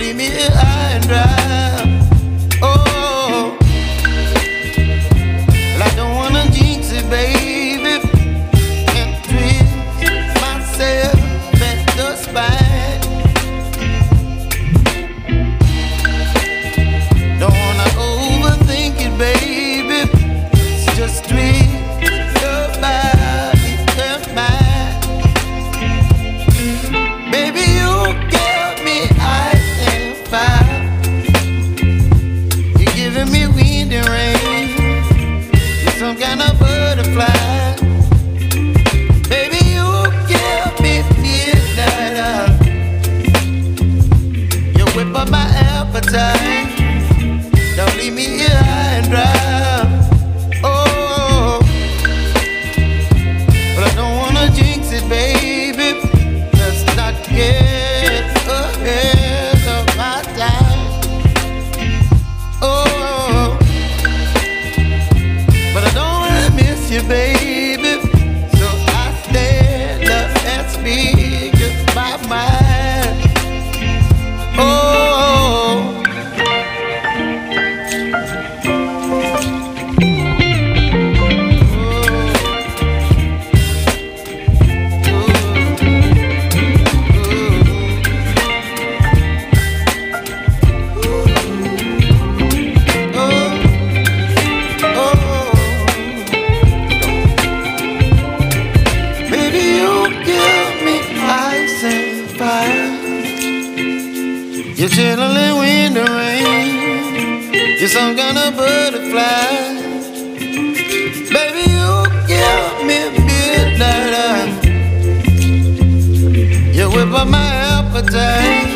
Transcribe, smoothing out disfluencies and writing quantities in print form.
leave me here high and dry. Oh, well, I don't wanna jinx it, baby, and twist myself at the spine. Don't wanna overthink it, baby. It's just twist your body and mine. Baby, you give me ice and fire. You're giving me wind and rain. You're some kind of butterfly. Baby, you give me midnight. You whip up my appetite. Don't leave me here high and dry. Oh, but I don't wanna jinx it, baby. Let's not get ahead of my time. Oh, but I don't wanna miss you, baby. So I stand up and speak just my mind. Oh. You're chilling wind and rain. You're some kind of butterfly. Baby, you give me midnight. You whip up my appetite.